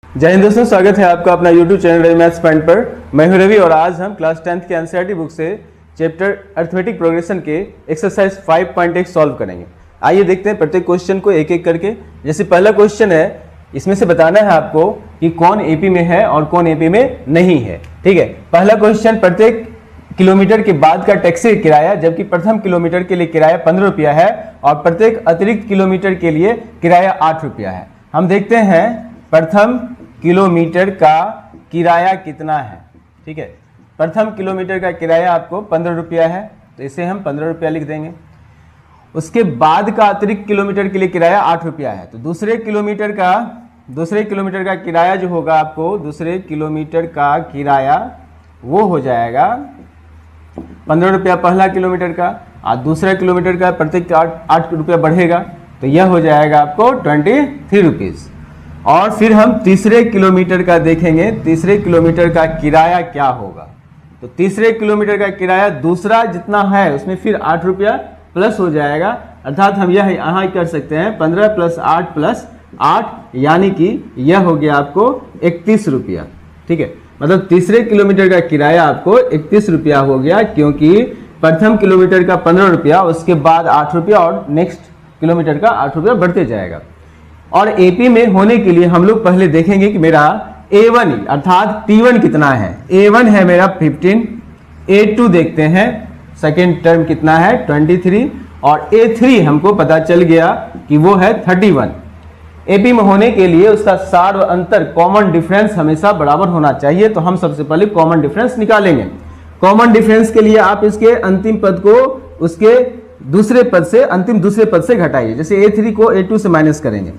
जय हिंद दोस्तों, स्वागत है आपका अपना YouTube channel Ravi maths point पर। मैं हूं रवि और आज हम क्लास 10th के एनसीईआरटी बुक से चैप्टर अरिथमेटिक प्रोग्रेशन के एक्सरसाइज 5.1 सॉल्व करेंगे। आइए देखते हैं प्रत्येक क्वेश्चन को एक एक करके। जैसे पहला क्वेश्चन है, इसमें से बताना है आपको कि कौन एपी में है और कौन एपी में नहीं है। ठीक है, पहला क्वेश्चन, प्रत्येक किलोमीटर के बाद का टैक्सी किराया, जबकि प्रथम किलोमीटर के लिए किराया 15 रुपया है और प्रत्येक अतिरिक्त किलोमीटर के लिए किराया 8 रुपया है। हम देखते हैं प्रथम किलोमीटर का किराया कितना है। ठीक है, प्रथम किलोमीटर का किराया आपको 15 रुपया है, तो इसे हम 15 रुपया लिख देंगे। उसके बाद का अतिरिक्त किलोमीटर के लिए किराया 8 रुपया है, तो दूसरे किलोमीटर का किराया जो होगा आपको, दूसरे किलोमीटर का किराया वो हो जाएगा 15 रुपया पहला किलोमीटर का, और दूसरा किलोमीटर का प्रत्येक 8 रुपया बढ़ेगा, तो यह हो जाएगा आपको 23 रुपीज़। और फिर हम तीसरे किलोमीटर का देखेंगे, तीसरे किलोमीटर का किराया क्या होगा। तो तीसरे किलोमीटर का किराया दूसरा जितना है उसमें फिर 8 रुपया प्लस हो जाएगा, अर्थात हम यह यहाँ कर सकते हैं 15 + 8 यानी कि यह हो गया आपको 31 रुपया। ठीक है, मतलब तीसरे किलोमीटर का किराया आपको 31 रुपया हो गया, क्योंकि प्रथम किलोमीटर का 15 रुपया, उसके बाद 8 रुपया और नेक्स्ट किलोमीटर का 8 रुपया बढ़ते जाएगा। और एपी में होने के लिए हम लोग पहले देखेंगे कि मेरा A1 अर्थात T1 कितना है। A1 है मेरा 15, A2 देखते हैं सेकेंड टर्म कितना है 23, और A3 हमको पता चल गया कि वो है 31। एपी में होने के लिए उसका सार व अंतर, कॉमन डिफरेंस हमेशा बराबर होना चाहिए, तो हम सबसे पहले कॉमन डिफरेंस निकालेंगे। कॉमन डिफरेंस के लिए आप इसके अंतिम पद को उसके दूसरे पद से, अंतिम दूसरे पद से घटाइए। जैसे A3 को A2 से माइनस करेंगे,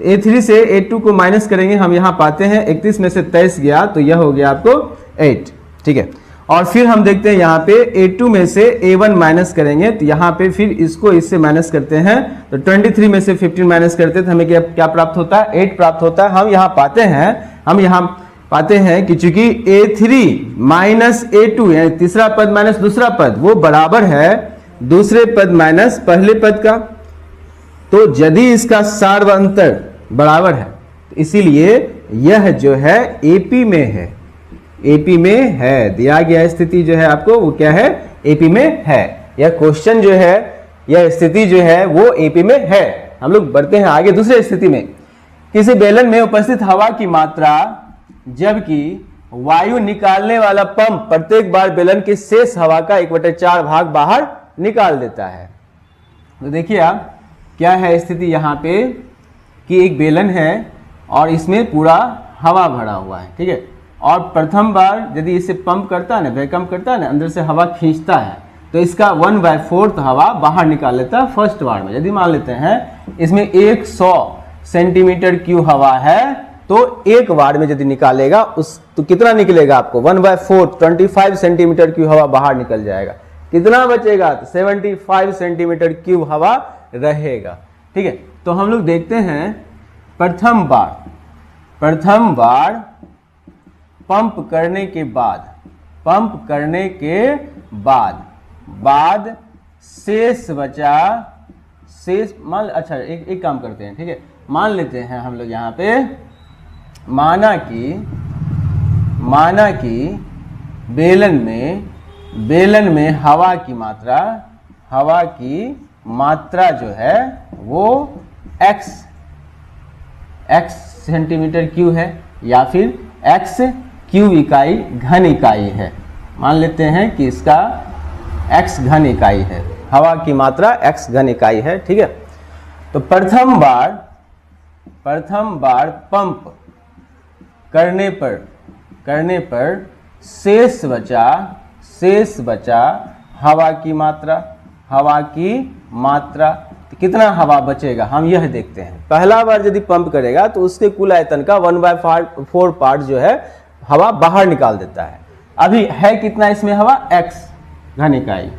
तो A3 से A2 को माइनस करेंगे, हम यहाँ पाते हैं 31 में से 23 गया, तो यह हो गया आपको 8। ठीक है, और फिर हम देखते हैं यहाँ पे A2 में से A1 माइनस करेंगे, तो यहाँ पे फिर इसको इससे माइनस करते हैं, तो 23 में से 15 माइनस करते हैं तो हमें क्या प्राप्त होता है, 8 प्राप्त होता है। हम यहाँ पाते हैं कि चूंकि A3 माइनस A2 यानी तीसरा पद माइनस दूसरा पद वो बराबर है दूसरे पद माइनस पहले पद का, तो यदि इसका सार व अंतर बराबर है तो इसीलिए यह जो है एपी में है, एपी में है। दिया गया स्थिति जो है आपको वो क्या है, एपी में है। यह क्वेश्चन जो है, यह स्थिति जो है वो एपी में है। हम लोग बढ़ते हैं आगे दूसरे स्थिति में। किसी बेलन में उपस्थित हवा की मात्रा, जबकि वायु निकालने वाला पंप प्रत्येक बार बेलन के शेष हवा का 1/4 भाग बाहर निकाल देता है। तो देखिए आप क्या है स्थिति यहाँ पे कि एक बेलन है और इसमें पूरा हवा भरा हुआ है। ठीक है, और प्रथम बार यदि इसे पंप करता है ना, वैक्यूम करता है ना, अंदर से हवा खींचता है, तो इसका 1/4 हवा बाहर निकाल लेता है फर्स्ट बार में। यदि मान लेते हैं इसमें 100 सेंटीमीटर क्यूब हवा है, तो एक बार में यदि निकालेगा तो कितना निकलेगा आपको, 1/4 25 सेंटीमीटर क्यूब हवा बाहर निकल जाएगा। कितना बचेगा, तो 75 सेंटीमीटर क्यूब हवा रहेगा। ठीक है, तो हम लोग देखते हैं प्रथम बार पंप करने के बाद शेष बचा, मान, अच्छा एक काम करते हैं। ठीक है, मान लेते हैं हम लोग यहाँ पे, माना कि बेलन में हवा की मात्रा जो है वो x सेंटीमीटर क्यूब है, या फिर x क्यूब इकाई घन इकाई है। मान लेते हैं कि इसका x घन इकाई है, हवा की मात्रा x घन इकाई है। ठीक है, तो प्रथम बार पंप करने पर शेष बचा हवा की मात्रा, तो कितना हवा बचेगा हम यह देखते हैं। पहला बार यदि पंप करेगा तो उसके कुल आयतन का 1/4 पार्ट जो है हवा बाहर निकाल देता है। अभी है कितना इसमें हवा, x घन इकाई,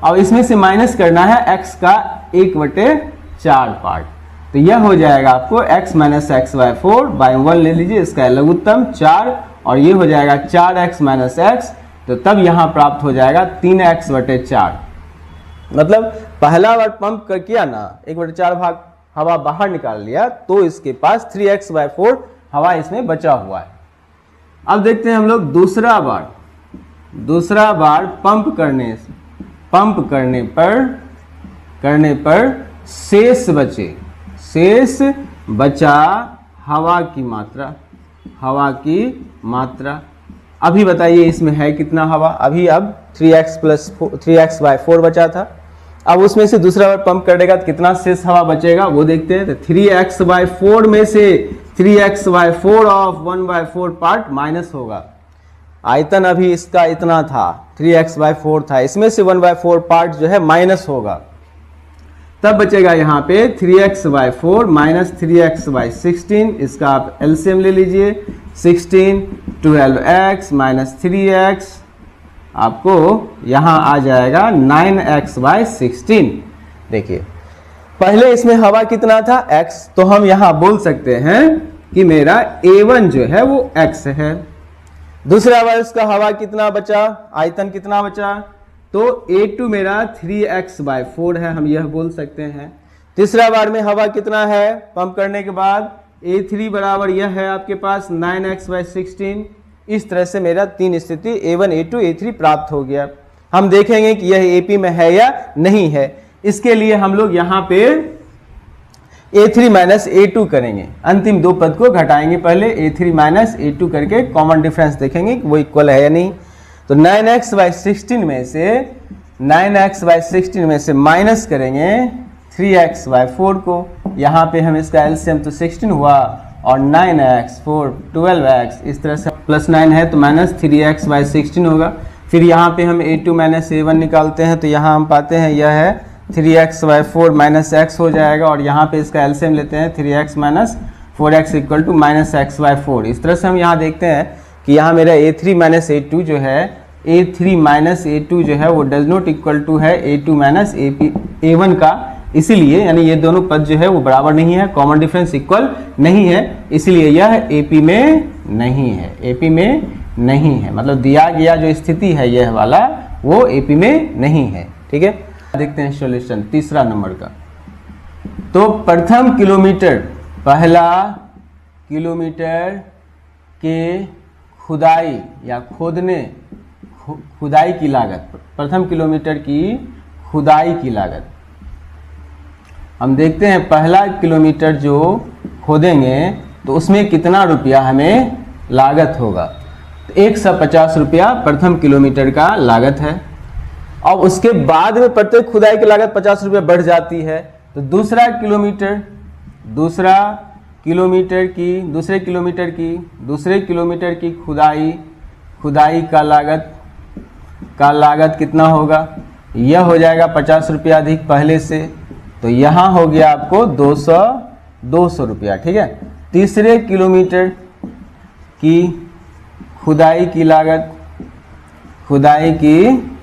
और इसमें से माइनस करना है x का 1/4 पार्ट, तो यह हो जाएगा आपको x - x/4/1 ले लीजिए, इसका लघुत्तम 4, और ये हो जाएगा 4x - x, तो तब यहां प्राप्त हो जाएगा 3x/4। मतलब पहला बार पंप कर किया ना, 1/4 भाग हवा बाहर निकाल लिया, तो इसके पास 3x/4 हवा इसमें बचा हुआ है। अब देखते हैं हम लोग दूसरा बार पंप करने पर शेष बचा हवा की मात्रा। अभी बताइए इसमें है कितना हवा? अभी अब 3x/4 बचा था। अब उसमें से दूसरा बार पंप करेगा तो कितना शेष हवा बचेगा वो देखते हैं। तो 3x/4 में से 3x/4 ऑफ 1/4 पार्ट माइनस होगा। आयतन अभी इसका इतना था, 3x/4 था, इसमें से 1/4 पार्ट जो है माइनस होगा, तब बचेगा यहाँ पे 3x/4 माइनस 3x/16। इसका आप एलसीएम ले लीजिए, 16 12x माइनस 3x, आपको यहाँ आ जाएगा 9x/16। देखिए पहले इसमें हवा कितना था? x, तो हम यहाँ बोल सकते हैं कि मेरा A1 जो है वो x है। दूसरा बार इसका हवा कितना बचा, आयतन कितना बचा? तो A2 मेरा 3x/4 है, हम यह बोल सकते हैं। तीसरा बार में हवा कितना है पंप करने के बाद? A3 बराबर यह है आपके पास 9x/16। इस तरह से मेरा 3 स्थिति A1 A2 A3 प्राप्त हो गया। हम देखेंगे कि यह AP में है या नहीं है। इसके लिए हम लोग यहाँ पे A3 माइनस A2 करेंगे, अंतिम दो पद को घटाएंगे। पहले A3 माइनस A2 करके कॉमन डिफरेंस देखेंगे कि वो इक्वल है या नहीं। तो 9x/16 में से माइनस करेंगे 3x/4 को। यहाँ पे हम इसका एलसीएम तो 16 हुआ और 9x 4 12x, इस तरह से प्लस 9 है तो माइनस 3x/16 होगा। फिर यहाँ पे हम A2 माइनस A1 निकालते हैं तो यहाँ हम पाते हैं यह है 3x/4 माइनस x हो जाएगा, और यहाँ पे इसका एलसीएम लेते हैं 3x minus 4x equal to minus x/4। इस तरह से हम यहाँ देखते हैं कि यहाँ मेरा A3 माइनस A2 जो है, A3 माइनस A2 जो है वो डज नॉट इक्वल टू है A2 माइनस A1 का, इसीलिए यानी ये दोनों पद जो है वो बराबर नहीं है, कॉमन डिफरेंस इक्वल नहीं है, इसलिए यह AP में नहीं है। AP में नहीं है मतलब दिया गया जो स्थिति है यह वाला वो AP में नहीं है। ठीक है, देखते हैं सॉल्यूशन तीसरा नंबर का। तो प्रथम किलोमीटर, पहला किलोमीटर के खुदाई या खुदाई की लागत, प्रथम किलोमीटर की खुदाई की लागत हम देखते हैं। पहला किलोमीटर जो खोदेंगे तो उसमें कितना रुपया हमें लागत होगा? तो 150 रुपया प्रथम किलोमीटर का लागत है। अब उसके बाद में प्रत्येक खुदाई की लागत 50 रुपया बढ़ जाती है। तो दूसरे किलोमीटर की खुदाई का लागत कितना होगा? यह हो जाएगा 50 रुपया अधिक पहले से, तो यहाँ हो गया आपको 200 रुपया। ठीक है, तीसरे किलोमीटर की खुदाई की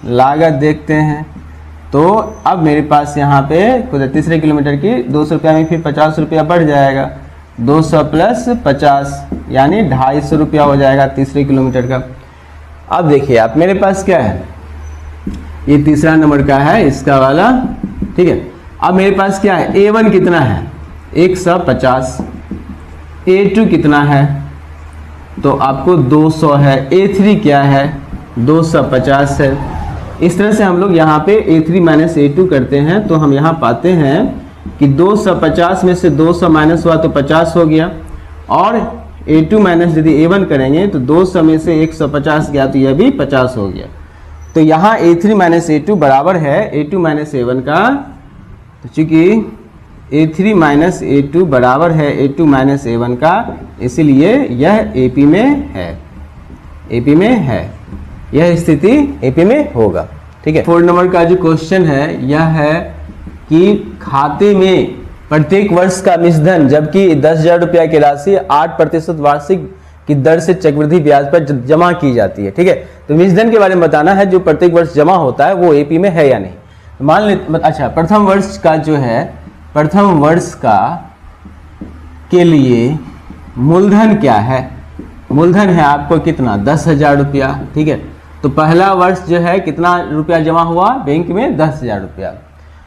लागत देखते हैं। तो अब मेरे पास यहाँ पे तीसरे किलोमीटर की 200 रुपया में फिर 50 रुपया बढ़ जाएगा, 200 प्लस 50 यानी 250 रुपया हो जाएगा तीसरे किलोमीटर का। अब देखिए आप, मेरे पास क्या है, ये तीसरा नंबर का है इसका वाला। ठीक है, अब मेरे पास क्या है, A1 कितना है 150, A2 कितना है तो आपको 200 है, A3 क्या है 250 है। इस तरह से हम लोग यहाँ पे A3 माइनस A2 करते हैं तो हम यहाँ पाते हैं कि 250 में से 200 माइनस हुआ तो 50 हो गया, और A2 माइनस यदि A1 करेंगे तो 200 में से 150 गया तो यह भी 50 हो गया। तो यहाँ A3 माइनस A2 बराबर है A2 माइनस A1 का। तो चूँकि A3 माइनस A2 बराबर है A2 माइनस A1 का, इसलिए यह AP में है, यह स्थिति AP में होगा। ठीक है, 4 नंबर का जो क्वेश्चन है यह है कि खाते में प्रत्येक वर्ष का मिश्रधन जबकि 10,000 रुपया की राशि 8% वार्षिक की दर से चक्रवृद्धि ब्याज पर जमा की जाती है। ठीक है, तो मिश्रधन के बारे में बताना है जो प्रत्येक वर्ष जमा होता है वो AP में है या नहीं। तो मान ले, अच्छा प्रथम वर्ष का जो है, प्रथम वर्ष का के लिए मूलधन क्या है? मूलधन है आपको कितना 10,000 रुपया। ठीक है, तो पहला वर्ष जो है कितना रुपया जमा हुआ बैंक में 10,000 रुपया।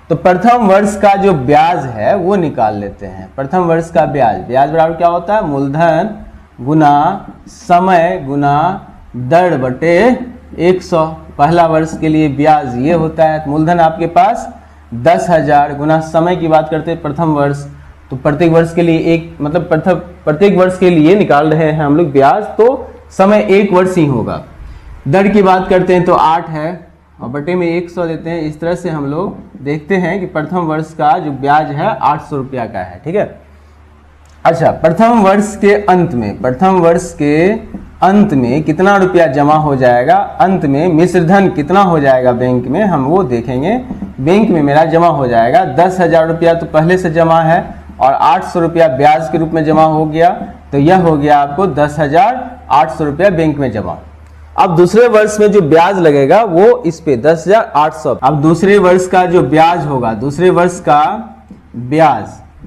तो प्रथम वर्ष का जो ब्याज है वो निकाल लेते हैं। प्रथम वर्ष का ब्याज बराबर क्या होता है, मूलधन गुना समय गुना दर बटे 100। पहला वर्ष के लिए ब्याज ये होता है। मूलधन आपके पास 10,000 गुना समय की बात करते हैं प्रथम वर्ष, तो प्रत्येक वर्ष के लिए एक मतलब प्रत्येक वर्ष के लिए निकाल रहे हैं हम लोग ब्याज, तो समय 1 वर्ष ही होगा। दर की बात करते हैं तो 8 है और बटे में 100 देते हैं। इस तरह से हम लोग देखते हैं कि प्रथम वर्ष का जो ब्याज है 800 रुपया का है। ठीक है। अच्छा, प्रथम वर्ष के अंत में कितना रुपया जमा हो जाएगा, अंत में मिश्र धन कितना हो जाएगा बैंक में, हम वो देखेंगे। बैंक में मेरा जमा हो जाएगा 10,000 रुपया तो पहले से जमा है और 800 रुपया ब्याज के रूप में जमा हो गया, तो यह हो गया आपको 10,800 रुपया बैंक में जमा। अब दूसरे वर्ष में जो ब्याज लगेगा वो इस पे 10,800। अब दूसरे वर्ष का जो ब्याज होगा, दूसरे वर्ष का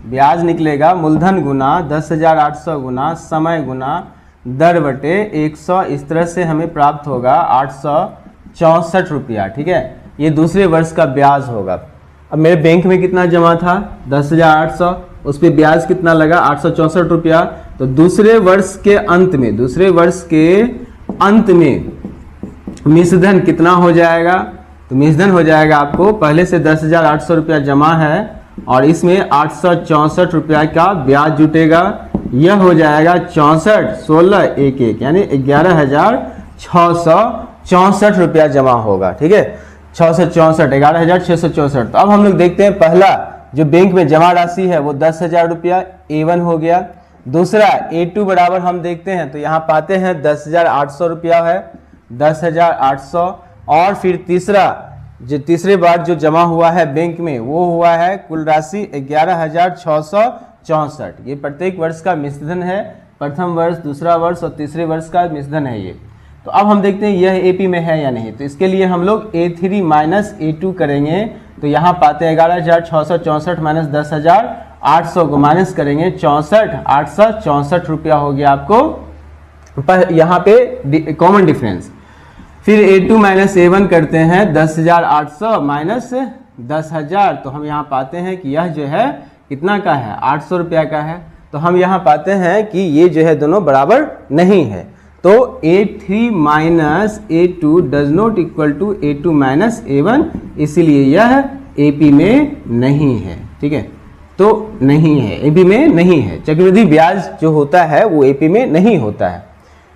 ब्याज निकलेगा मूलधन गुना 10,800 गुना समय गुना दर बटे 100। इस तरह से हमें प्राप्त होगा 864 रुपया। ठीक है, ये दूसरे वर्ष का ब्याज होगा। अब मेरे बैंक में कितना जमा था 10,800, उस पर ब्याज कितना लगा 864 रुपया। तो दूसरे वर्ष के अंत में मिश्रधन कितना हो जाएगा, तो मिश्रधन हो जाएगा आपको पहले से 10,800 रुपया जमा है और इसमें 864 रुपया का ब्याज जुटेगा। यह हो जाएगा 64 16 11 यानी 11,664 रुपया जमा होगा। ठीक है, 664 11,664। तो अब हम लोग देखते हैं पहला जो बैंक में जमा राशि है वो 10,000 रुपया A1 हो गया। दूसरा A2 बराबर हम देखते हैं तो यहाँ पाते हैं 10,800 रुपया है, 10,800। और फिर तीसरे बार जो जमा हुआ है बैंक में वो हुआ है कुल राशि 11,664। ये प्रत्येक वर्ष का मिश्रधन है, प्रथम वर्ष, दूसरा वर्ष और तीसरे वर्ष का मिश्रधन है ये। तो अब हम देखते हैं यह AP में है या नहीं। तो इसके लिए हम लोग A3 माइनस A2 करेंगे तो यहाँ पाते हैं 11,664 माइनस 10,800 को माइनस करेंगे 64,864 रुपया हो गया आपको यहाँ पे कॉमन डिफरेंस। फिर A2 माइनस A1 करते हैं 10,800 माइनस 10,000, तो हम यहाँ पाते हैं कि यह जो है कितना का है 800 रुपया का है। तो हम यहाँ पाते हैं कि ये जो है दोनों बराबर नहीं है। तो A3 minus A2 does not equal to A2 minus A1, इसीलिए यह AP में नहीं है। ठीक है, तो नहीं है, AP में नहीं है। चक्रवृद्धि ब्याज जो होता है वो AP में नहीं होता है,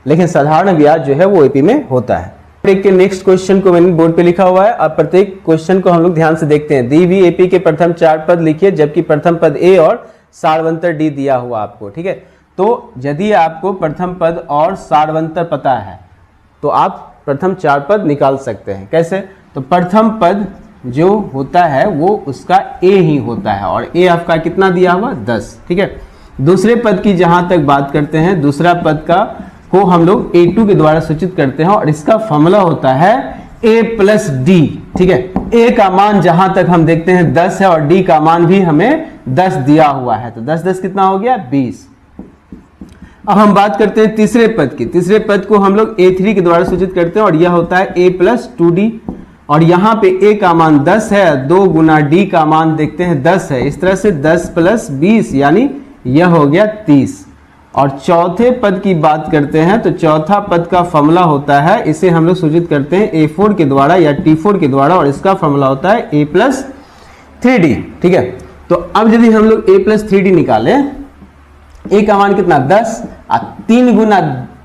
लेकिन साधारण ब्याज जो है वो AP में होता है। एक के नेक्स्ट क्वेश्चन को मैंने बोर्ड पे लिखा हुआ है। अब प्रत्येक क्वेश्चन को हम लोग ध्यान से देखते हैं। दी हुई AP के प्रथम 4 पद लिखिए, जबकि प्रथम पद A और सारवंतर D दिया हुआ आपको। ठीक है, तो यदि आपको प्रथम पद और सारवंतर पता है तो आप प्रथम 4 पद निकाल सकते हैं। कैसे? तो प्रथम पद जो होता है वो उसका A ही होता है और A आपका कितना दिया हुआ 10। ठीक है, दूसरे पद की जहां तक बात करते हैं, दूसरा पद का को हम लोग A2 के द्वारा सूचित करते हैं और इसका फॉर्मूला होता है A प्लस D। ठीक है, A का मान जहां तक हम देखते हैं 10 है और D का मान भी हमें 10 दिया हुआ है, तो 10 कितना हो गया 20। अब हम बात करते हैं तीसरे पद की। तीसरे पद को हम लोग A3 के द्वारा सूचित करते हैं और यह होता है A प्लस 2D और यहाँ पे A का मान 10 है, 2 गुना D का मान देखते हैं 10 है। इस तरह से 10 प्लस 20 यानी यह हो गया 30। और चौथे पद की बात करते हैं तो चौथा पद का फॉर्मूला होता है, इसे हम लोग सूचित करते हैं A4 के द्वारा या T4 के द्वारा और इसका फॉर्मूला होता है A प्लस 3D। ठीक है, तो अब यदि हम लोग A प्लस 3D निकालें, A का मान कितना 10 और 3 गुना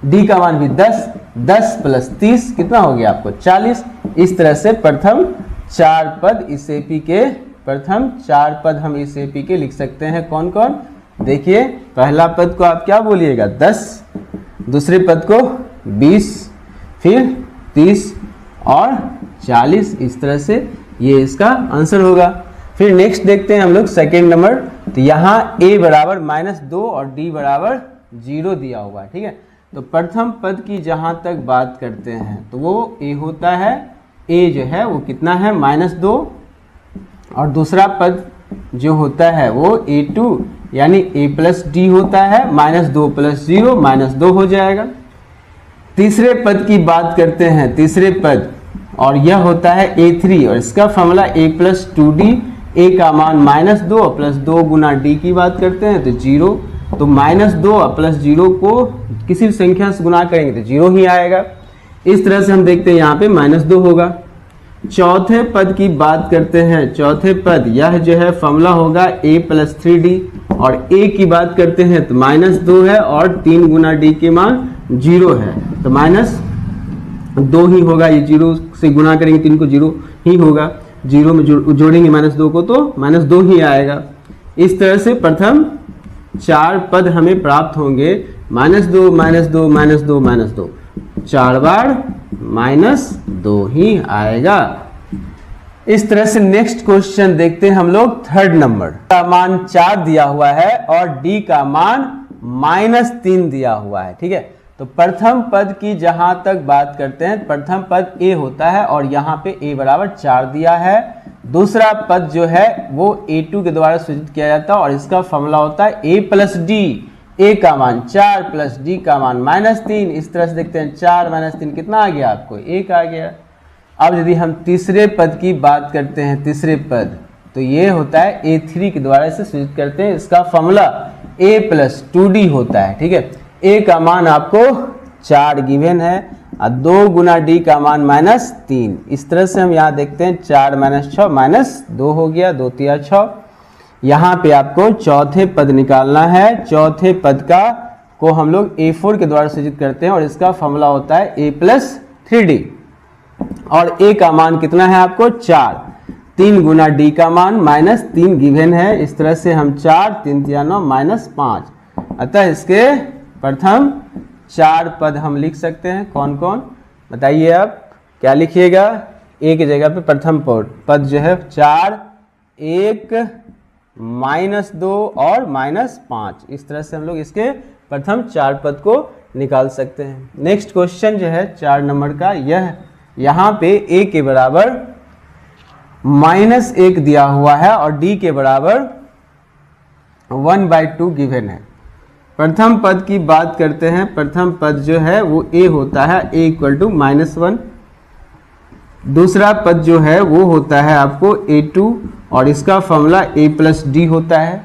D का मान भी 10, 10 प्लस 30 कितना हो गया आपको 40। इस तरह से प्रथम 4 पद इस AP के, प्रथम 4 पद हम इस AP के लिख सकते हैं। कौन कौन? देखिए, पहला पद को आप क्या बोलिएगा 10, दूसरे पद को 20, फिर 30 और 40। इस तरह से ये इसका आंसर होगा। फिर नेक्स्ट देखते हैं हम लोग सेकेंड नंबर। तो यहाँ A बराबर -2 और D बराबर 0 दिया हुआ है। ठीक है, तो प्रथम पद की जहाँ तक बात करते हैं तो वो A होता है, A जो है वो कितना है -2 और दूसरा पद जो होता है वो A2 यानी A प्लस D होता है, -2 प्लस 0 -2 हो जाएगा। तीसरे पद की बात करते हैं, तीसरे पद और यह होता है A3 और इसका formula A plus 2D। A का मान -2 प्लस 2 गुना D की बात करते हैं तो 0, तो -2 प्लस 0 को किसी भी संख्या से गुना करेंगे तो 0 ही आएगा। इस तरह से हम देखते हैं यहाँ पे -2 होगा। चौथे पद की बात करते हैं, चौथे पद यह जो है फॉर्मूला होगा a + 3d, और a की बात करते हैं तो -2 है और 3 गुना d के मान 0 है, तो -2 ही होगा। ये 0 से गुना करेंगे 3 को 0 ही होगा, 0 में जोड़ेंगे -2 को तो -2 ही आएगा। इस तरह से प्रथम 4 पद हमें प्राप्त होंगे, -2 -2 -2 -2, 4 बार -2 ही आएगा। इस तरह से नेक्स्ट क्वेश्चन देखते हैं हम लोग। थर्ड नंबर का मान 4 दिया हुआ है और d का मान -3 दिया हुआ है, ठीक है। तो प्रथम पद की जहां तक बात करते हैं, प्रथम पद a होता है और यहाँ पे a बराबर 4 दिया है। दूसरा पद जो है वो a2 के द्वारा सूचित किया जाता है और इसका फॉर्मूला होता है a + d, a का मान 4 प्लस d का मान -3। इस तरह से देखते हैं 4 - 3 कितना आ गया आपको, 1 आ गया। अब यदि हम तीसरे पद की बात करते हैं, तीसरे पद तो ये होता है a3 के द्वारा इसे सूचित करते हैं, इसका फॉर्मूला a + 2d होता है, ठीक है। a का मान आपको 4 गिवन है और 2 गुना d का मान -3। इस तरह से हम यहाँ देखते हैं 4 - 6 -2 हो गया, 2 × 6। यहाँ पे आपको चौथे पद निकालना है। चौथे पद का को हम लोग a4 के द्वारा सूचित करते हैं और इसका फॉर्मूला होता है a + 3d, और a का मान कितना है आपको 4, 3 गुना d का मान -3 गिवन है। इस तरह से हम 4 3 × 9 -5, अतः इसके प्रथम 4 पद हम लिख सकते हैं। कौन कौन बताइए आप, क्या लिखिएगा। a की जगह पे प्रथम पद जो है 4, 1, -2 और -5। इस तरह से हम लोग इसके प्रथम 4 पद को निकाल सकते हैं। नेक्स्ट क्वेश्चन जो है 4 नंबर का, यह यहाँ पे a के बराबर -1 दिया हुआ है और d के बराबर 1/2 गिवन है। प्रथम पद की बात करते हैं। प्रथम पद जो है वो a होता है, a = -1। दूसरा पद जो है वो होता है आपको a2 और इसका फॉर्मूला a + d होता है।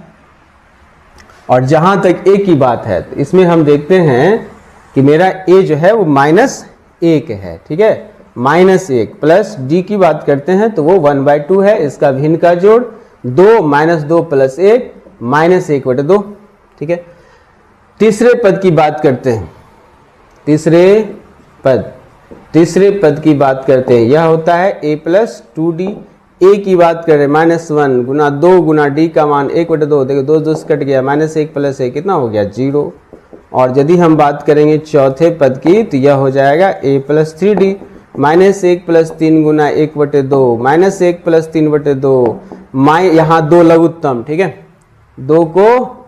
और जहां तक a की बात है तो इसमें हम देखते हैं कि मेरा a जो है वो -1 है, ठीक है। -1 प्लस d की बात करते हैं तो वो 1/2 है, इसका भिन्न का जोड़ 2 -2 + 1 -1/2, ठीक है। तीसरे पद की बात करते हैं। तीसरे पद की बात करते हैं, यह होता है a + 2d। a की बात करें -1 गुना 2 गुना d का मान 1/2, देखो 2 2 से कट गया, -1 + 1 कितना हो गया 0। और यदि हम बात करेंगे चौथे पद की तो यह हो जाएगा a + 3d, -1 + 3 गुना 1/2, -1 + 3/2, यहाँ 2 लघुत्तम, ठीक है, 2 को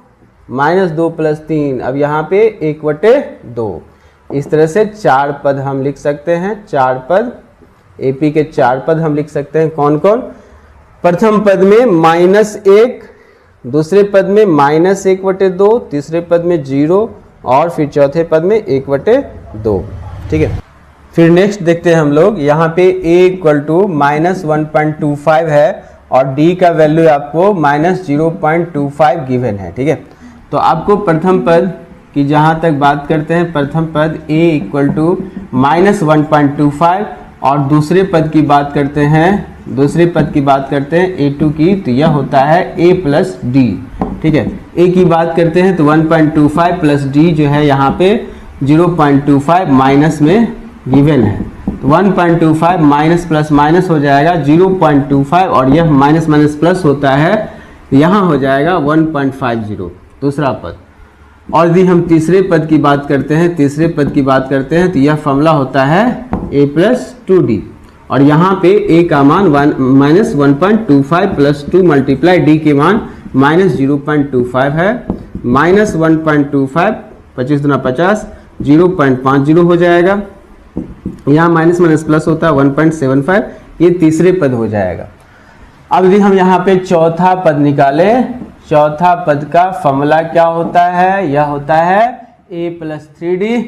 -2 + 3, अब यहाँ पे 1/2। इस तरह से 4 पद हम लिख सकते हैं। 4 पद AP के 4 पद हम लिख सकते हैं। कौन कौन, प्रथम पद में -1, दूसरे पद में -1/2, तीसरे पद में 0 और फिर चौथे पद में 1/2, ठीक है। फिर नेक्स्ट देखते हैं हम लोग। यहाँ पे a = -1.25 है और d का वैल्यू आपको -0.25 गिवन है, ठीक है। तो आपको प्रथम पद की जहाँ तक बात करते हैं, प्रथम पद a = -1.25 और दूसरे पद की बात करते हैं, a2 की, तो यह होता है a + d, ठीक है। a की बात करते हैं तो 1.25 प्लस d जो है यहाँ पे 0.25 माइनस में गिवन है, तो 1.25 माइनस प्लस माइनस हो जाएगा 0.25 और यह माइनस माइनस प्लस होता है, यहाँ हो जाएगा 1.50 दूसरा पद। और यदि हम तीसरे पद की बात करते हैं, तो यह फॉर्मूला होता है a + 2d और यहाँ पे a का मान -1.25 प्लस 2 मल्टीप्लाई d के मान -0.25 है, -1.25 25 दूना 50 0.50 हो जाएगा, यहाँ माइनस माइनस प्लस होता है 1.75, ये तीसरे पद हो जाएगा। अब यदि हम यहाँ पे चौथा पद निकालें, चौथा पद का फॉर्मूला क्या होता है, यह होता है a + 3d।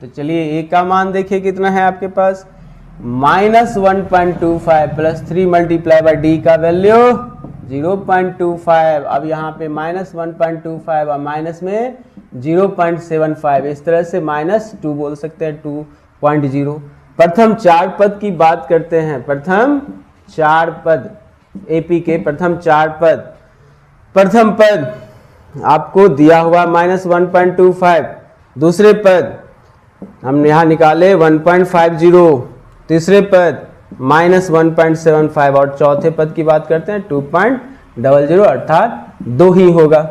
तो चलिए a का मान देखिए कितना है आपके पास, -1.25 प्लस 3 मल्टीप्लाई बाई d का वैल्यू 0.25, अब यहाँ पे माइनस 1.25 और माइनस में 0.75, इस तरह से -2 बोल सकते हैं, 2.0। प्रथम चार पद की बात करते हैं, प्रथम चार पद एपी के प्रथम चार पद। प्रथम पद आपको दिया हुआ -1.25, दूसरे पद हम यहाँ निकाले 1.50, तीसरे पद -1.75 और चौथे पद की बात करते हैं 2.00 अर्थात 2 ही होगा।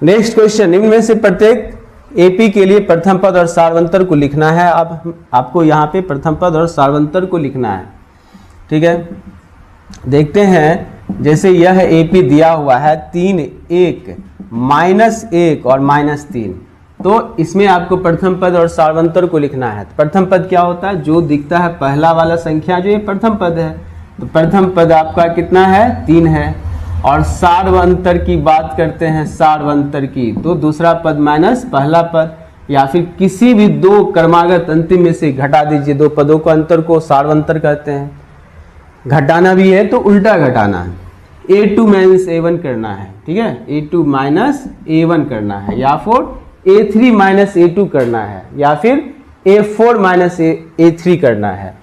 नेक्स्ट क्वेश्चन, निम्न में से प्रत्येक एपी के लिए प्रथम पद और सार्वंतर को लिखना है। अब आपको यहाँ पे प्रथम पद और सार्वंतर को लिखना है, ठीक है। देखते हैं, जैसे यह एपी दिया हुआ है 3, 1, -1 और -3, तो इसमें आपको प्रथम पद और सार्वंतर को लिखना है। तो प्रथम पद क्या होता है, जो दिखता है पहला वाला संख्या जो ये प्रथम पद है, तो प्रथम पद आपका कितना है, 3 है। और सार्वंतर की बात करते हैं, सार्वंतर की, तो दूसरा पद माइनस पहला पद, या फिर किसी भी दो क्रमागत अंतिम में से घटा दीजिए, दो पदों को अंतर को सार्वंतर कहते हैं। घटाना भी है तो उल्टा घटाना है, a2 माइनस a1 करना है, ठीक है, a2 माइनस a1 करना है, या फिर a3 माइनस a2 करना है, या फिर a4 माइनस a3 करना है।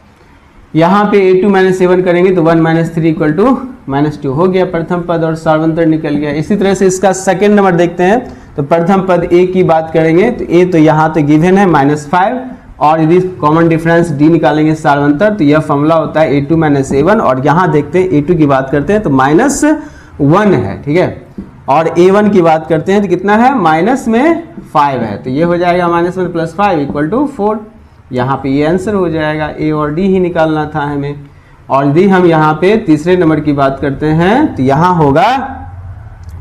यहाँ पे a2 माइनस a1 करेंगे तो 1 माइनस 3 इक्वल टू -2 हो गया, प्रथम पद और सार्वंतर निकल गया। इसी तरह से इसका सेकेंड नंबर देखते हैं, तो प्रथम पद a की बात करेंगे तो a तो यहाँ तो गिवन है -5, और यदि कॉमन डिफरेंस d निकालेंगे सार्वंतर, तो यह फॉर्मूला होता है a2 माइनस a1। और यहाँ देखते हैं a2 की बात करते हैं तो -1 है, ठीक है, और a1 की बात करते हैं तो कितना है, माइनस में 5 है, तो ये हो जाएगा -1 + 5 इक्वल टू 4। यहाँ पे ये आंसर हो जाएगा, a और d ही निकालना था हमें। और यदि हम यहाँ पे तीसरे नंबर की बात करते हैं तो यहाँ होगा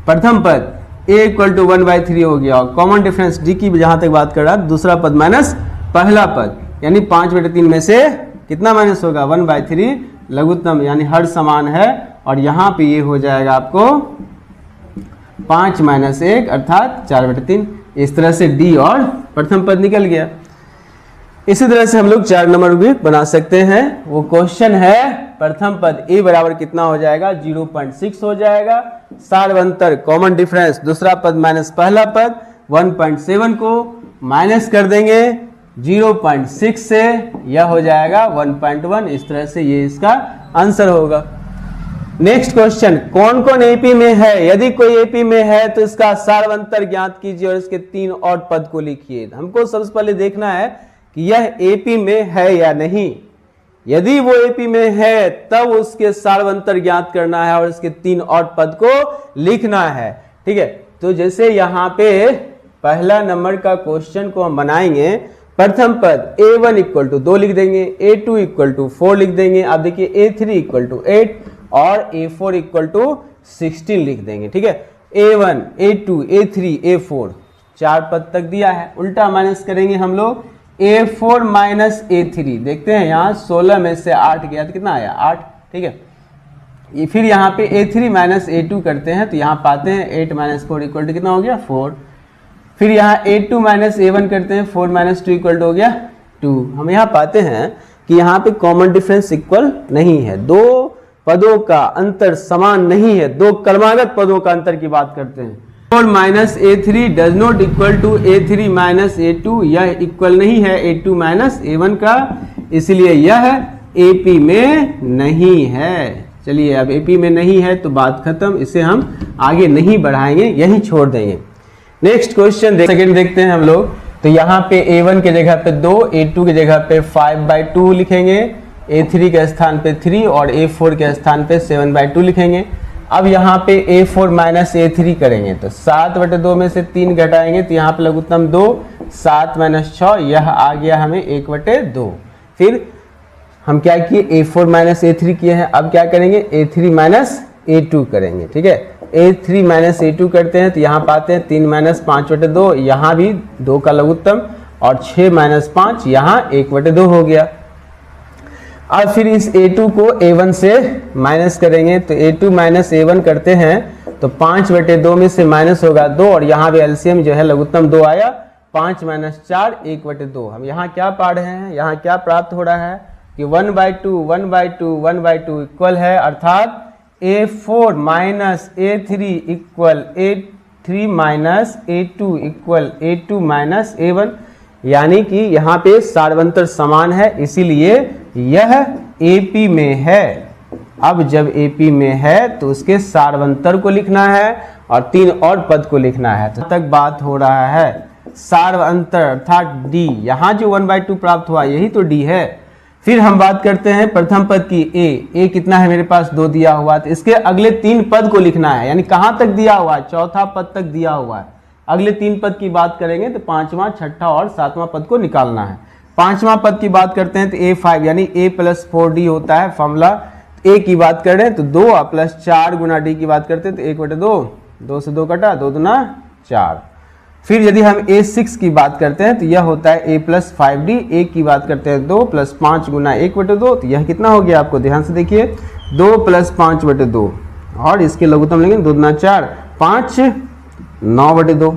प्रथम पद a इक्वल टू 1/3 हो गया, और कॉमन डिफरेंस d की जहाँ तक बात कर रहा है, दूसरा पद माइनस पहला पद, यानी 5/3 में से कितना माइनस होगा, 1/3 लघुत्तम, यानी हर समान है। और यहाँ पे ये हो जाएगा आपको 5 - 1 अर्थात 4/3। इस तरह से d और प्रथम पद निकल गया। इसी तरह से हम लोग 4 नंबर भी बना सकते हैं। वो क्वेश्चन है, प्रथम पद a बराबर कितना हो जाएगा, 0.6 हो जाएगा। सार्वंतर कॉमन डिफरेंस दूसरा पद माइनस पहला पद, 1.7 को माइनस कर देंगे 0.6 से, यह हो जाएगा 1.1। इस तरह से ये इसका आंसर होगा। नेक्स्ट क्वेश्चन, कौन कौन एपी में है। यदि कोई एपी में है तो इसका सार्वंतर ज्ञात कीजिए और इसके 3 और पद को लिखिए। हमको सबसे पहले देखना है कि यह एपी में है या नहीं। यदि वो एपी में है तब उसके सार्वंतर ज्ञात करना है और इसके 3 और पद को लिखना है, ठीक है। तो जैसे यहाँ पे पहला नंबर का क्वेश्चन को हम बनाएंगे, प्रथम पद a1 इक्वल टू 2 लिख देंगे, a2 इक्वल टू 4 लिख देंगे, अब देखिए a3 इक्वल टू 8 और a4 इक्वल टू 16 लिख देंगे, ठीक है। a1, a2, a3, a4 4 पद तक दिया है। उल्टा माइनस करेंगे हम लोग, a4 माइनस a3, देखते हैं यहाँ 16 में से 8 गया तो कितना आया, 8, ठीक है। फिर यहाँ पे a3 माइनस a2 करते हैं तो यहाँ पाते हैं 8 माइनस 4 इक्वल टू कितना हो गया, 4। फिर यहाँ a2 माइनस a1 करते हैं, 4 माइनस 2 इक्वल टू हो गया 2। हम यहाँ पाते हैं कि यहाँ पे कॉमन डिफरेंस इक्वल नहीं है, दो पदों का अंतर समान नहीं है, दो क्रमागत पदों का अंतर की बात करते हैं। 4 minus a3 does not equal to a3 minus a2, यह इक्वल नहीं है a2 माइनस a1 का, इसलिए यह AP में नहीं है। चलिए, अब AP में नहीं है तो बात खत्म, इसे हम आगे नहीं बढ़ाएंगे, यही छोड़ देंगे। नेक्स्ट क्वेश्चन सेकंड देखते हैं हम लोग। तो यहाँ पे a1 के जगह पे 2, a2 के जगह पे 5/2 लिखेंगे, a3 के स्थान पे 3 और a4 के स्थान पे 7/2 लिखेंगे। अब यहाँ पे a4 माइनस a3 करेंगे तो 7/2 में से 3 घटाएंगे तो यहाँ पे लघुत्तम 2, 7 माइनस 6, यह आ गया हमें 1/2। फिर हम क्या किए, a4 माइनस a3 किए हैं, अब क्या करेंगे, a3 माइनस a2 करेंगे, ठीक है। a3 माइनस a2 करते हैं तो यहाँ पाते हैं 3 माइनस 5/2, यहाँ भी 2 का लघुत्तम, और 6 माइनस 5, यहाँ 1/2 हो गया। अब फिर इस a2 को a1 से माइनस करेंगे तो a2 माइनस a1 करते हैं तो 5/2 में से माइनस होगा 2, और यहाँ भी एलसीएम जो है लघुत्तम 2 आया, 5 माइनस 4 1/2। हम यहाँ क्या पा रहे हैं, यहाँ क्या प्राप्त हो रहा है कि 1/2 1/2 1/2 इक्वल है, अर्थात A4 minus A3 equal A3 minus A2 equal A2 minus A1, यानी कि यहाँ पे सार्वंतर समान है, इसीलिए यह AP में है। अब जब AP में है तो उसके सार्वंतर को लिखना है और 3 और पद को लिखना है। तो तक बात हो रहा है सार्वंतर अर्थात D, यहाँ जो 1/2 प्राप्त हुआ यही तो D है। फिर हम बात करते हैं प्रथम पद की A कितना है मेरे पास 2 दिया हुआ, तो इसके अगले 3 पद को लिखना है, यानी कहाँ तक दिया हुआ है, चौथा पद तक दिया हुआ है। अगले 3 पद की बात करेंगे तो 5वां, 6ठा और 7वां पद को निकालना है। 5वां पद की बात करते हैं तो A5 यानी A + 4D होता है फॉर्मूला। A की बात कर रहे हैं तो 2 + 4 गुना D की बात करते हैं तो 1/2, 2 से 2 कटा, 2 दूना 4। फिर यदि हम A6 की बात करते हैं तो यह होता है A + 5D। A की बात करते हैं 2 + 5 गुना 1/2, तो यह कितना हो गया आपको ध्यान से देखिए 2 + 5/2 और इसके लघुत्तम लेंगे 2 दूना 4, 5 9/2।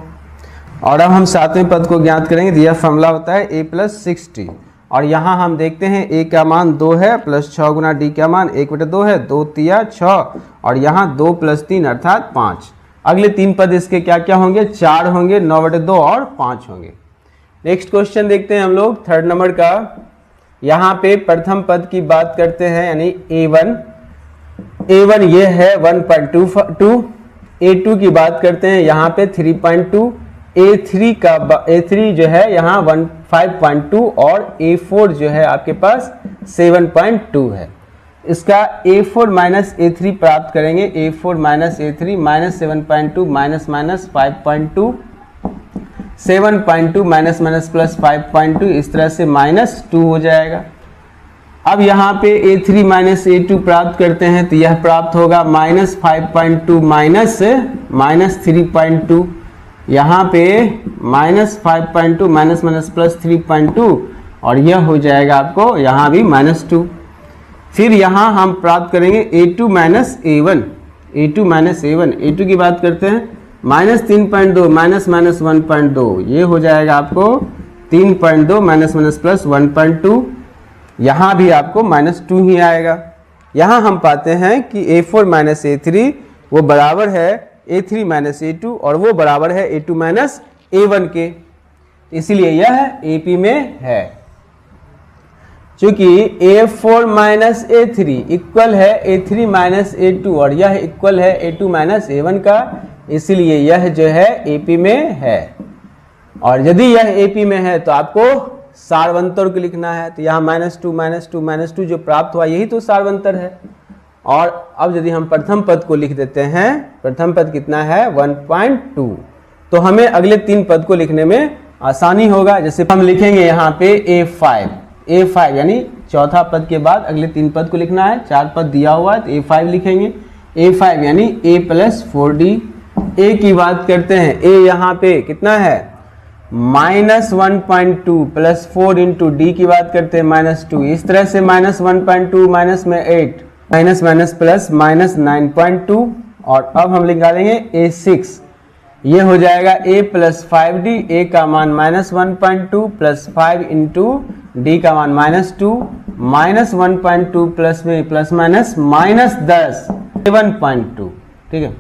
और अब हम 7वें पद को ज्ञात करेंगे तो यह फॉर्मूला होता है A + 6D। और यहाँ हम देखते हैं A का मान 2 है प्लस 6 गुना D का मान 1/2 है, 2 तिया 6 और यहाँ 2 + 3 अर्थात 5। अगले 3 पद इसके क्या क्या होंगे, 4 होंगे, 9/2 और 5 होंगे। नेक्स्ट क्वेश्चन देखते हैं हम लोग 3rd नंबर का। यहाँ पे प्रथम पद की बात करते हैं यानी A1 ये है 1.22। A2 की बात करते हैं यहाँ पे 3.2। A3 जो है यहाँ 5.2 और A4 जो है आपके पास 7.2 है। इसका A4 माइनस A3 प्राप्त करेंगे। A4 minus A3 minus 7.2 minus 5.2, 7.2 minus plus 5.2, इस तरह से -2 हो जाएगा। अब यहाँ पे A3 माइनस A2 प्राप्त करते हैं तो यह प्राप्त होगा -5.2 माइनस 3.2, यहाँ पे -5.2 माइनस प्लस 3.2 और यह हो जाएगा आपको यहाँ भी -2। फिर यहाँ हम प्राप्त करेंगे A2 minus A1, A2 minus A1। A2 की बात करते हैं -3.2 माइनस 1.2, ये हो जाएगा आपको 3.2 माइनस प्लस 1.2, यहाँ भी आपको -2 ही आएगा। यहाँ हम पाते हैं कि A4 माइनस A3 वो बराबर है A3 माइनस A2 और वो बराबर है A2 माइनस A1 के, इसीलिए यह AP में है। चूंकि A4 माइनस A3 इक्वल है A3 माइनस A2 और यह इक्वल है A2 माइनस A1 का, इसीलिए यह जो है AP में है। और यदि यह AP में है तो आपको सार्वंतर को लिखना है, तो यहाँ -2 जो प्राप्त हुआ यही तो सार्वंतर है। और अब यदि हम प्रथम पद को लिख देते हैं, प्रथम पद कितना है 1.2, तो हमें अगले 3 पद को लिखने में आसानी होगा। जैसे हम लिखेंगे यहाँ पे A5 यानी चौथा पद के बाद अगले 3 पद को लिखना है। 4 पद दिया हुआ है तो A5 लिखेंगे। A5 यानी A + 4D। A की बात करते हैं, A यहाँ पे कितना है -1.2 प्लस 4 इंटू D की बात करते हैं -2, इस तरह से -1.2 माइनस में 8 माइनस प्लस -9.2। और अब हम निकालेंगे A6, ये हो जाएगा A + 5D। A का मान -1.2 प्लस 5 इंटू D का मान -2, -1.2 प्लस में प्लस माइनस -10 7.2, ठीक है।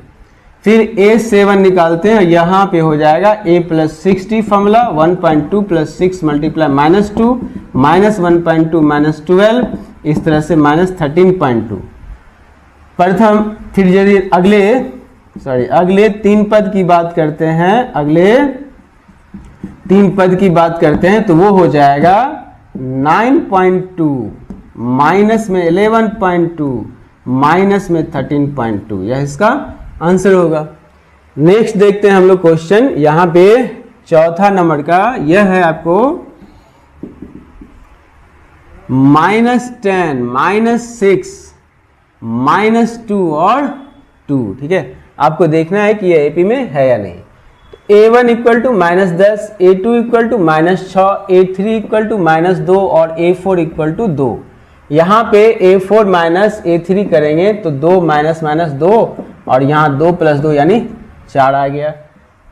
फिर A7 निकालते हैं, यहाँ पे हो जाएगा A + 6D formula 1.2 plus 6 multiply -2 -1.2 -12, इस तरह से -13.2। प्रथम फिर यदि अगले 3 पद की बात करते हैं, अगले 3 पद की बात करते हैं तो वो हो जाएगा 9.2 माइनस में 11.2 माइनस में 13.2, यह इसका आंसर होगा। नेक्स्ट देखते हैं हम लोग क्वेश्चन, यहाँ पे चौथा नंबर का यह है आपको -10 -6 -2 और 2, ठीक है। आपको देखना है कि ये AP में है या नहीं। A1 equal to -10, A2 equal to -6, A3 equal to -2 और A4 इक्वल टू 2। यहाँ पे A4 माइनस A3 करेंगे तो 2 माइनस 2 और यहाँ 2 + 2 यानी 4 आ गया।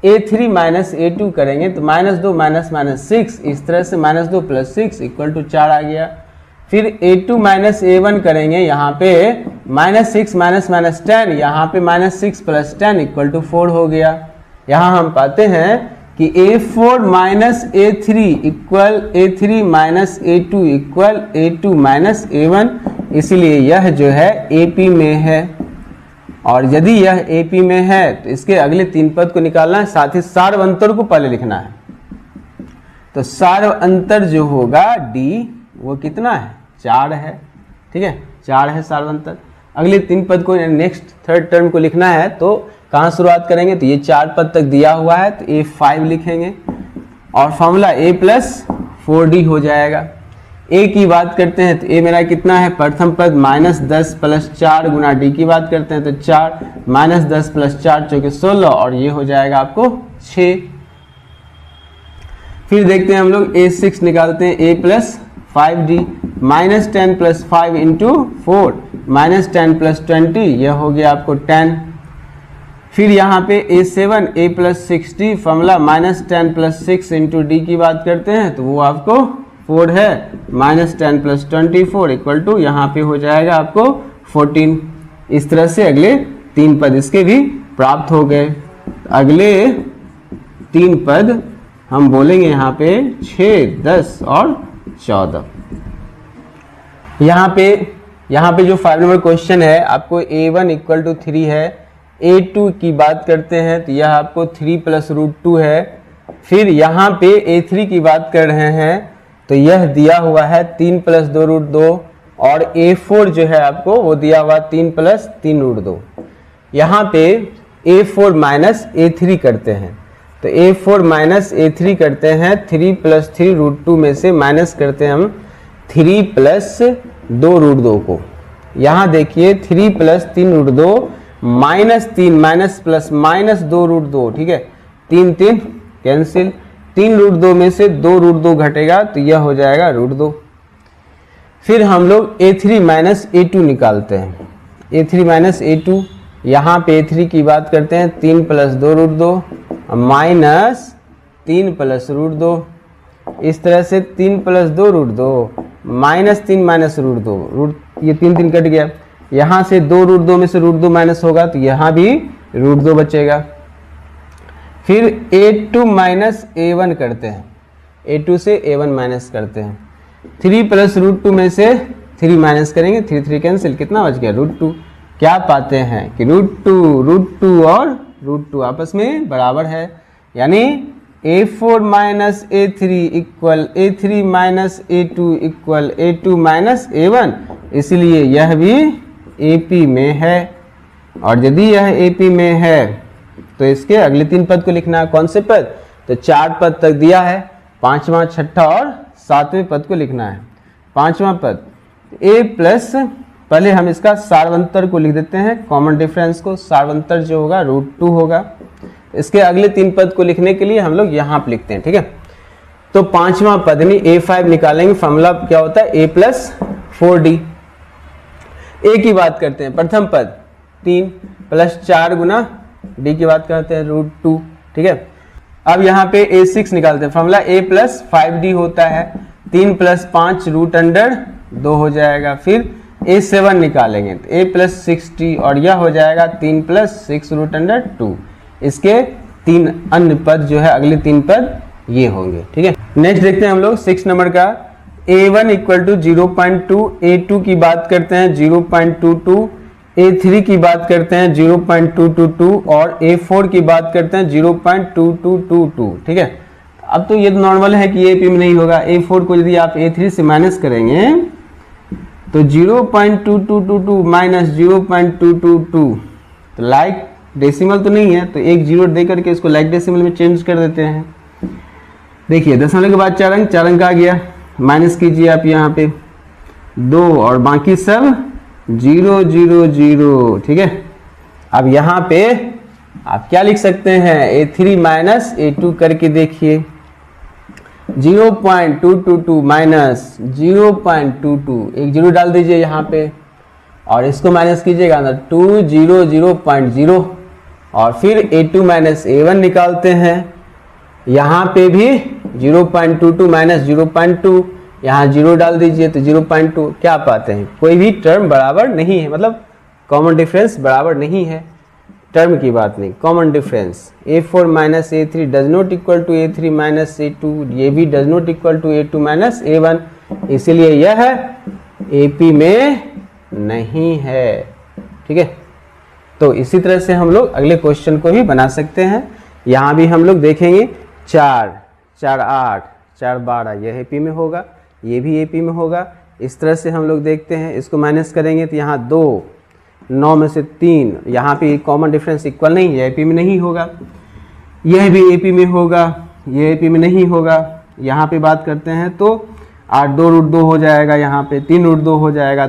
A3 माइनस A2 करेंगे तो -2 माइनस 6, इस तरह से -2 + 6 इक्वल टू 4 आ गया। फिर A2 माइनस A1 करेंगे यहाँ पे -6 माइनस 10, यहाँ पे -6 + 10 = 4 हो गया। यहाँ हम पाते हैं कि A4 minus A3 equal A3 minus A2 equal A2 minus A1, इसलिए यह जो है AP में है। और यदि यह AP में है तो इसके अगले 3 पद को निकालना है, साथ ही सार्व अंतर को पहले लिखना है। तो सार्व अंतर जो होगा D वो कितना है, 4 है। ठीक है, 4 है सार्व अंतर। अगले 3 पद को नेक्स्ट थर्ड टर्म को लिखना है, तो कहाँ शुरुआत करेंगे, तो ये 4 पद तक दिया हुआ है तो A5 लिखेंगे और फॉर्मूला A + 4D हो जाएगा। A की बात करते हैं तो A मेरा कितना है, प्रथम पद -10 + 4 गुना D की बात करते हैं तो 4 -10 + 4 = 16 और ये हो जाएगा आपको 6। फिर देखते हैं हम लोग A6 निकालते हैं, A + 5D -10 + 5 × 4 -10 + 20, यह हो गया आपको 10। फिर यहाँ पे A7 A + 6D formula -10 + 6 × D की बात करते हैं तो वो आपको 4 है, -10 + 24 = यहाँ पे हो जाएगा आपको 14। इस तरह से अगले 3 पद इसके भी प्राप्त हो गए। अगले 3 पद हम बोलेंगे यहाँ पे 6, 10 और 14। यहाँ पे जो 5 नंबर क्वेश्चन है, आपको A1 = 3 है। A2 की बात करते हैं तो यह आपको 3 + √2 है। फिर यहाँ पे A3 की बात कर रहे हैं तो यह दिया हुआ है 3 + 2 √2 और A4 जो है आपको वो दिया हुआ 3 + 3 √2। यहाँ पे A4 माइनस A3 करते हैं तो A4 माइनस A3 करते हैं, 3 + 3 √2 में से माइनस करते हैं हम 3 + 2 √2 को। यहाँ देखिए 3 + 3 √2 -3 माइनस प्लस -2 √2, ठीक है, 3 3 कैंसिल, 3 √2 में से 2 √2 घटेगा तो यह हो जाएगा √2। फिर हम लोग A3 माइनस A2 निकालते हैं, A3 माइनस A2, यहाँ पे A3 की बात करते हैं 3 + 2 √2 माइनस 3 + √2, इस तरह से 3 + 2 √2 -3 माइनस √2, ये 3 3 कट गया, यहाँ से 2 √2 में से √2 माइनस होगा तो यहाँ भी √2 बचेगा। फिर A2 माइनस A1 करते हैं, A2 से A1 माइनस करते हैं, 3 + √2 में से 3 माइनस करेंगे, 3 3 कैंसिल, कितना बच गया √2। क्या पाते हैं कि √2 और √2 आपस में बराबर है, यानी A4 minus A3 equal A3 minus A2 equal A2 minus A1, इसलिए यह भी AP में है। और यदि यह AP में है तो इसके अगले 3 पद को लिखना है। कौन से पद, तो 4 पद तक दिया है, 5वां 6ठा और 7वें पद को लिखना है। 5वां पद A प्लस, पहले हम इसका सार्वंतर को लिख देते हैं, कॉमन डिफरेंस को, सार्वंतर जो होगा √2 होगा। इसके अगले 3 पद को लिखने के लिए हम लोग यहाँ पे लिखते हैं, ठीक है। तो 5वां पद यानी A5 निकालेंगे, फॉर्मूला क्या होता है A + 4D। A की बात करते हैं, प्रथम पद 3 + 4 गुना D की बात करते हैं √2, ठीक है। अब यहाँ पे A6 निकालते हैं, फॉर्मूला A + 5D होता है, 3 + 5 √2 हो जाएगा। फिर A7 निकालेंगे तो A + 6D और यह हो जाएगा 3 + 6 √2। इसके 3 अन्य पद जो है, अगले 3 पद ये होंगे, ठीक है। नेक्स्ट देखते हैं हम लोग 6 नंबर का, A1 = 0.2, A2 की बात करते हैं 0.22, A3 की बात करते हैं 0.222 और A4 की बात करते हैं 0.2222, ठीक है। अब तो ये नॉर्मल है कि AP में नहीं होगा, A4 को यदि आप A3 से माइनस करेंगे तो 0.2222 माइनस 0.222, तो लाइक डेसिमल तो नहीं है, तो एक 0 दे करके इसको लाइक डेसिमल में चेंज कर देते हैं। देखिए दशमलव के बाद 4 अंक आ गया, माइनस कीजिए आप यहाँ पे 2 और बाकी सब 0 0 0, ठीक है। अब यहाँ पे आप क्या लिख सकते हैं, A3 माइनस A2 करके देखिए, 0.222 माइनस 0.22, एक 0 डाल दीजिए यहाँ पे और इसको माइनस कीजिएगा अंदर 2 0 0.0 और फिर A2 माइनस A1 निकालते हैं, यहाँ पे भी 0.22 माइनस 0.2, यहाँ 0 डाल दीजिए तो 0.2, क्या पाते हैं, कोई भी टर्म बराबर नहीं है, मतलब कॉमन डिफरेंस बराबर नहीं है, टर्म की बात नहीं, common difference a4 minus a3 does not equal to a3 minus a2, ये भी does not equal to a2 minus a1, इसीलिए यह AP में नहीं है। ठीक है, तो इसी तरह से हम लोग अगले क्वेश्चन को भी बना सकते हैं। यहाँ भी हम लोग देखेंगे 4, 4, 8, 4, 12, यह AP में होगा, ये भी AP में होगा। इस तरह से हम लोग देखते हैं, इसको माइनस करेंगे तो यहाँ 2, 9 में से 3, यहाँ पे कॉमन डिफरेंस इक्वल नहीं है, AP में नहीं होगा। यह भी AP में होगा, यह AP में नहीं होगा। यहाँ पे बात करते हैं तो 8 2 √2 हो जाएगा, यहाँ पे 3 √2 हो जाएगा।